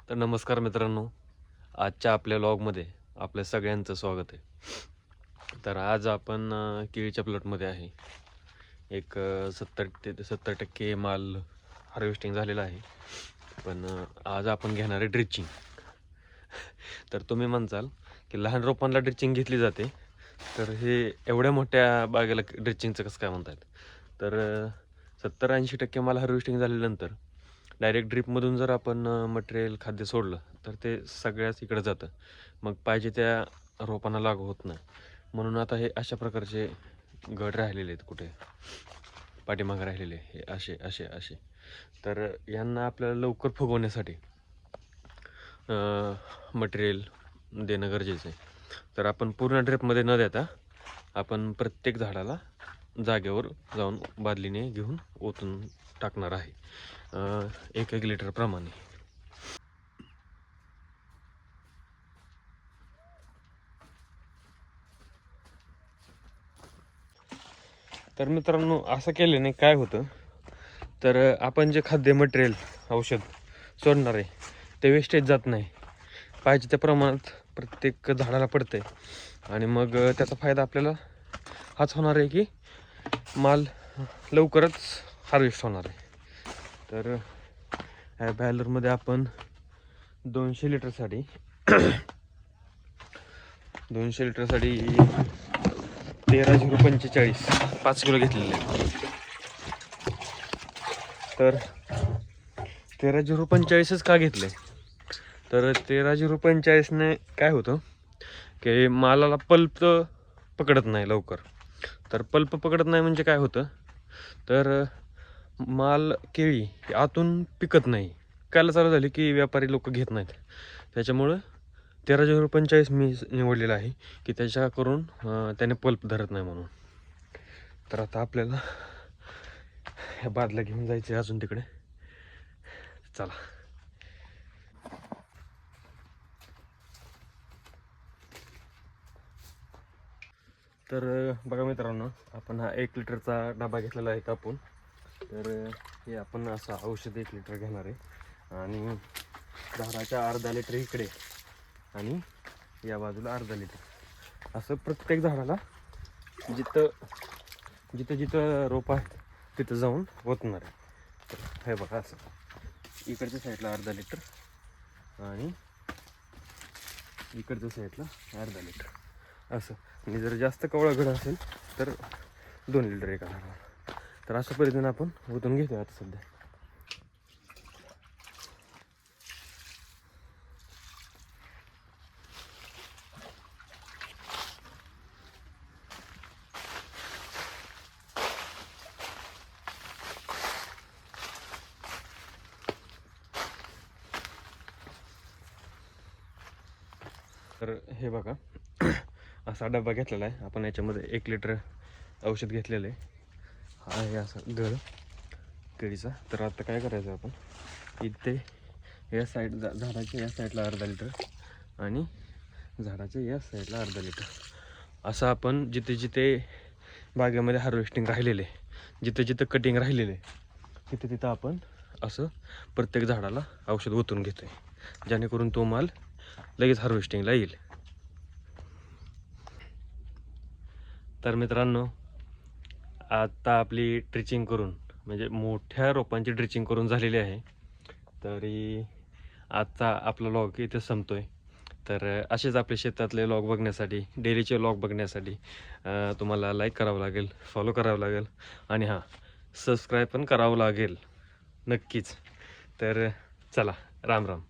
तर नमस्कार मित्रांनो, आजच्या आपल्या व्लॉगमध्ये आपल्या सगळ्यांचं स्वागत आहे. तर आज आपण केळीच्या प्लॉटमध्ये आहे. एक 70% माल हार्वेस्टिंग झालेला आहे. पण आज आपण घेणार आहे ड्रिचिंग. तर तुम्ही म्हणसाल की लहान रोपांना ड्रिचिंग घेतली जाते, तर हे एवढ्या मोठ्या बागेला ड्रिचिंगचं कसं काय म्हणतात? तर 70-80% माल हार्वेस्टिंग झाल्यानंतर डायरेक्ट ड्रीपमधून जर आपण मटेरियल खाद्य सोडलं तर ते सगळ्याच इकडे जातं. मग पाहिजे त्या रोपांना लागू होत नाही. म्हणून आता हे अशा प्रकारचे गड राहिलेले आहेत, कुठे पाठीमागे राहिलेले हे असे असे असे. तर यांना आपल्याला लवकर फुगवण्यासाठी मटेरियल देणं गरजेचं आहे. तर आपण पूर्ण ड्रिपमध्ये न देता आपण प्रत्येक झाडाला जागेवर जाऊन बादलीने घेऊन ओतून टाकणार आहे, 1-1 लिटर प्रमाणे. तर मित्रांनो, असं केल्याने काय होतं, तर आपण जे खाद्य मटेरियल औषध सोडणार आहे ते वेस्टेज जात नाही, पाहिजे त्या प्रमाणात प्रत्येक झाडाला पडतं आहे. आणि मग त्याचा फायदा आपल्याला हाच होणार आहे की माल लवकरच हार्वेस्ट होणार आहे. तर ह्या बॅलरमध्ये आपण 200 लिटरसाठी 13-045 5 किलो घेतलेले आहे. तर 13-045च का घेतले, तर 13-045ने काय होतं की मालाला पल्प पकडत नाही लवकर. तर पल्प पकडत नाही म्हणजे काय होतं, तर माल केळी आतून पिकत नाही. कायला चालू झाली की व्यापारी लोक घेत नाहीत. त्याच्यामुळं 13-045 मी निवडलेलं आहे की त्याच्या करून त्याने पल्प धरत नाही म्हणून. तर आता आपल्याला ह्या बादल्या घेऊन जायचे अजून तिकडे. चला. तर बघा मित्रांनो, आपण हा 1 लिटरचा डबा घेतलेला आहे कापून. तर हे आपण असं औषध 1 लिटर घेणार आहे आणि झाडाच्या अर्धा लिटर इकडे आणि या बाजूला अर्धा लिटर, असं प्रत्येक झाडाला जिथं जिथं जिथं रोप आहे तिथं जाऊन ओतणार आहे. तर हे बघा, असं इकडच्या साईडला अर्धा लिटर आणि इकडच्या साईडला अर्धा लिटर असं. आणि जर जास्त कवळा घड असेल तर 2 लिटर एका झाडाला. तर अशा पद्धतीने आपण ओतून घेतो आता सध्या. तर हे बघा, असा डबा घेतलेला आहे आपण. याच्यामध्ये 1 लिटर औषध घेतलेलं आहे. हा आहे असा गळ केळीचा. तर आता काय करायचं, आपण इथे या साईड झाडाच्या या साईडला अर्धा लिटर आणि झाडाच्या या साईडला अर्धा लिटर, असं आपण जिथे जिथे बागेमध्ये हार्वेस्टिंग राहिलेले, जिथे जिथं कटिंग राहिलेले, तिथे तिथं आपण असं प्रत्येक झाडाला औषध ओतून घेतो आहे, जेणेकरून तो माल लगेच हार्वेस्टिंगला येईल. तर मित्रांनो, आता आपली ड्रिचिंग करून, म्हणजे मोठ्या रोपांची ड्रिचिंग करून झालेली आहे. तरी आजचा आपला व्लॉग इथे संपतोय. तर असेच आपले शेतातले व्लॉग बघण्यासाठी, डेलीचे व्लॉग बघण्यासाठी तुम्हाला लाईक करावं लागेल, फॉलो करावं लागेल आणि हां, सबस्क्राईब पण करावं लागेल नक्कीच. तर चला, राम राम.